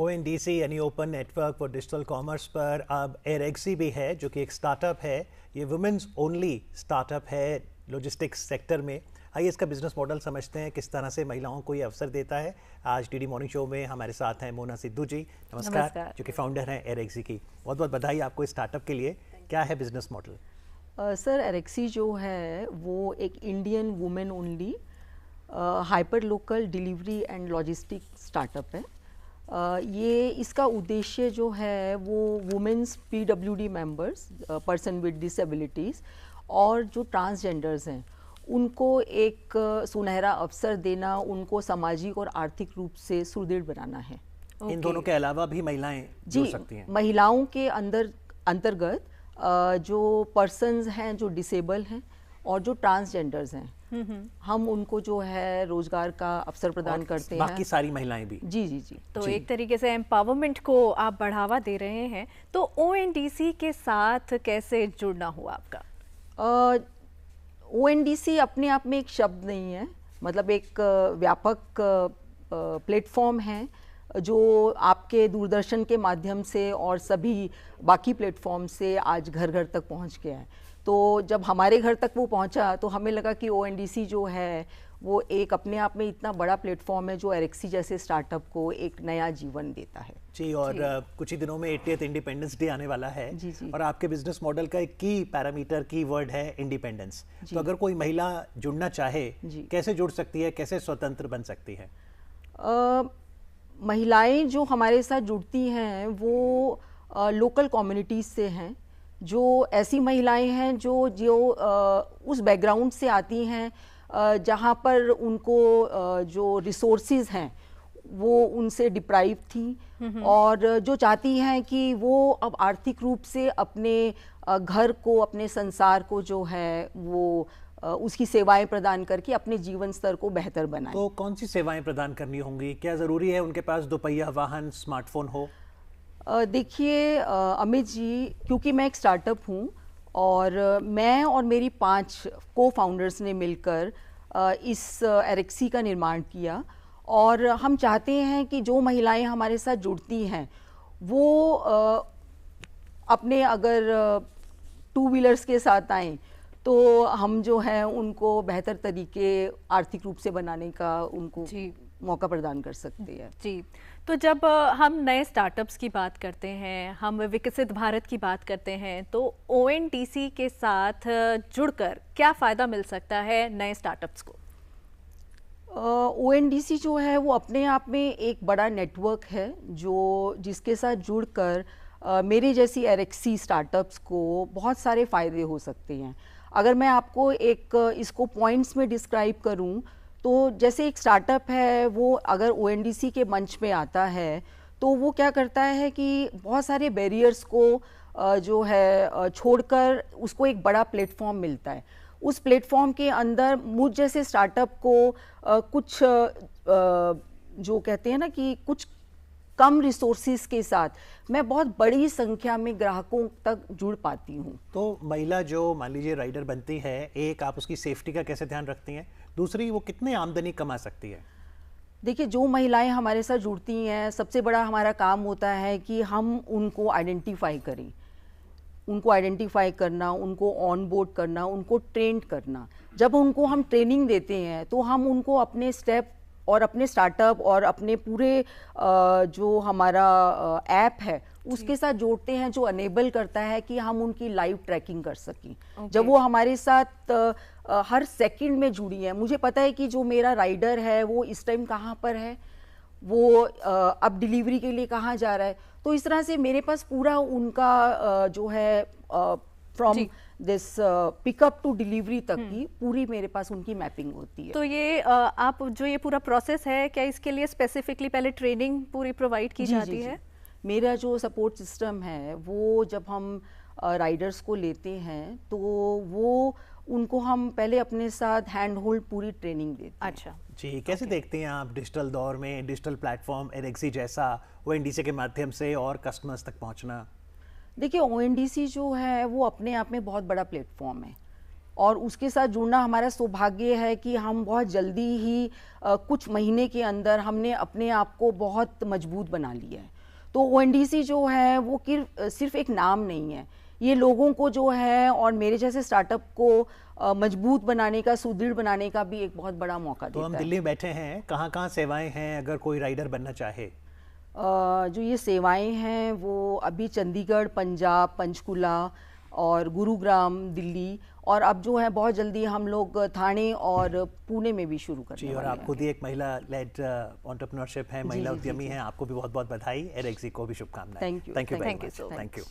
ONDC यानी open network for digital commerce पर अब एयरएक्सी भी है, जो कि एक स्टार्टअप है। ये वुमेन्स ओनली स्टार्टअप है लॉजिस्टिक्स सेक्टर में। आइए इसका बिजनेस मॉडल समझते हैं, किस तरह से महिलाओं को ये अवसर देता है। आज डीडी मॉर्निंग शो में हमारे साथ हैं मोना सिद्धू जी। नमस्कार। जो कि फाउंडर हैं एयरएक्सी की। बहुत बहुत बधाई आपको इस स्टार्टअप के लिए। क्या है बिजनेस मॉडल? सर, एयरएक्सी जो है वो एक Indian women only hyper local delivery and logistic startup है। ये इसका उद्देश्य जो है वो women's PWD members, person with disabilities और जो ट्रांसजेंडर्स हैं उनको एक सुनहरा अवसर देना, उनको सामाजिक और आर्थिक रूप से सुदृढ़ बनाना है। इन दोनों के अलावा भी महिलाएं जुड़ सकती हैं? महिलाओं के अंतर्गत जो पर्सन्स हैं जो डिसेबल हैं और जो ट्रांसजेंडर्स हैं, हम उनको जो है रोजगार का अवसर प्रदान करते हैं। बाकी सारी महिलाएं भी? जी जी जी। तो एक तरीके से एम्पावरमेंट को आप बढ़ावा दे रहे हैं। तो ONDC के साथ कैसे जुड़ना हुआ आपका? ONDC अपने आप में एक शब्द नहीं है, मतलब एक व्यापक प्लेटफॉर्म है जो आपके दूरदर्शन के माध्यम से और सभी बाकी प्लेटफॉर्म से आज घर घर तक पहुंच गया है। तो जब हमारे घर तक वो पहुंचा तो हमें लगा कि ONDC जो है वो एक अपने आप में इतना बड़ा प्लेटफॉर्म है जो एयरएक्सी जैसे स्टार्टअप को एक नया जीवन देता है। जी, और कुछ ही दिनों में 80th इंडिपेंडेंस डे आने वाला है। जी जी। और आपके बिजनेस मॉडल का एक की पैरामीटर, की वर्ड है इंडिपेंडेंस। तो अगर कोई महिला जुड़ना चाहे, कैसे जुड़ सकती है, कैसे स्वतंत्र बन सकती है? महिलाएं जो हमारे साथ जुड़ती हैं वो लोकल कम्युनिटीज़ से हैं। जो ऐसी महिलाएं हैं जो उस बैकग्राउंड से आती हैं जहाँ पर उनको जो रिसोर्सेज हैं वो उनसे डिप्राइव थी और जो चाहती हैं कि वो अब आर्थिक रूप से अपने घर को, अपने संसार को जो है वो उसकी सेवाएं प्रदान करके अपने जीवन स्तर को बेहतर बनाएं। तो कौन सी सेवाएं प्रदान करनी होंगी? क्या ज़रूरी है उनके पास दोपहिया वाहन, स्मार्टफोन हो? देखिए अमित जी, क्योंकि मैं एक स्टार्टअप हूँ और मैं और मेरी 5 को-फाउंडर्स ने मिलकर इस एयरएक्सी का निर्माण किया और हम चाहते हैं कि जो महिलाएं हमारे साथ जुड़ती हैं वो अपने अगर 2 व्हीलर्स के साथ आएँ तो हम जो है उनको बेहतर तरीके आर्थिक रूप से बनाने का उनको मौका प्रदान कर सकते हैं। जी, तो जब हम नए स्टार्टअप्स की बात करते हैं, हम विकसित भारत की बात करते हैं, तो ONDC के साथ जुड़कर क्या फ़ायदा मिल सकता है नए स्टार्टअप्स को? ONDC जो है वो अपने आप में एक बड़ा नेटवर्क है जिसके साथ जुड़कर मेरे जैसी एयरएक्सी स्टार्टअप्स को बहुत सारे फ़ायदे हो सकते हैं। अगर मैं आपको इसको पॉइंट्स में डिस्क्राइब करूं तो जैसे एक स्टार्टअप है वो अगर ONDC के मंच में आता है तो वो क्या करता है कि बहुत सारे बैरियर्स को जो है छोड़कर उसको एक बड़ा प्लेटफॉर्म मिलता है। उस प्लेटफॉर्म के अंदर मुझ जैसे स्टार्टअप को कुछ जो कहते हैं ना कि कुछ कम रिसोर्सेज के साथ मैं बहुत बड़ी संख्या में ग्राहकों तक जुड़ पाती हूँ। तो महिला जो मान लीजिए राइडर बनती है, एक आप उसकी सेफ्टी का कैसे ध्यान रखती हैं? दूसरी, वो कितने आमदनी कमा सकती है? देखिए, जो महिलाएं हमारे साथ जुड़ती हैं, सबसे बड़ा हमारा काम होता है कि हम उनको आइडेंटिफाई करें, उनको आइडेंटिफाई करना, उनको ऑन बोर्ड करना, उनको ट्रेंड करना। जब उनको हम ट्रेनिंग देते हैं तो हम उनको अपने स्टेप और अपने स्टार्टअप और अपने पूरे जो हमारा ऐप है उसके साथ जोड़ते हैं, जो अनेबल करता है कि हम उनकी लाइव ट्रैकिंग कर सकें। जब वो हमारे साथ हर सेकंड में जुड़ी है, मुझे पता है कि जो मेरा राइडर है वो इस टाइम कहाँ पर है, वो अब डिलीवरी के लिए कहाँ जा रहा है। तो इस तरह से मेरे पास पूरा उनका जो है from this pickup to delivery तक की पूरी मेरे पास उनकी मैपिंग होती है। तो ये आप जो ये पूरा प्रोसेस है, क्या इसके लिए स्पेसिफिकली पहले ट्रेनिंग पूरी प्रोवाइड की जाती है? मेरा जो सपोर्ट सिस्टम है वो जब हम राइडर्स को लेते हैं तो वो उनको हम पहले अपने साथ हैंड होल्ड पूरी ट्रेनिंग देते हैं। अच्छा जी, कैसे देखते हैं आप डिजिटल दौर में डिजिटल प्लेटफॉर्म एयरएक्सी जैसा ONDC के माध्यम से और कस्टमर्स तक पहुंचना? देखिए, ONDC जो है वो अपने आप में बहुत बड़ा प्लेटफॉर्म है और उसके साथ जुड़ना हमारा सौभाग्य है कि हम बहुत जल्दी ही कुछ महीने के अंदर हमने अपने आप को बहुत मजबूत बना लिया है। तो ONDC जो है वो सिर्फ एक नाम नहीं है, ये लोगों को जो है और मेरे जैसे स्टार्टअप को मजबूत बनाने का, सुदृढ़ बनाने का भी एक बहुत बड़ा मौका देता है। तो हम दिल्ली में बैठे हैं, कहाँ कहाँ सेवाएं हैं अगर कोई राइडर बनना चाहे? जो ये सेवाएं हैं वो अभी चंडीगढ़, पंजाब, पंचकुला और गुरुग्राम, दिल्ली, और अब जो है बहुत जल्दी हम लोग थाने और पुणे में भी शुरू करने वाले हैं। और आप खुद ही एक महिला लेड एंटरप्रेन्योरशिप है, महिला उद्यमी हैं, आपको भी बहुत बहुत बधाई, एयरएक्सी को भी शुभकामनाएं। Thank you, thank you, thank you so much. Thank you.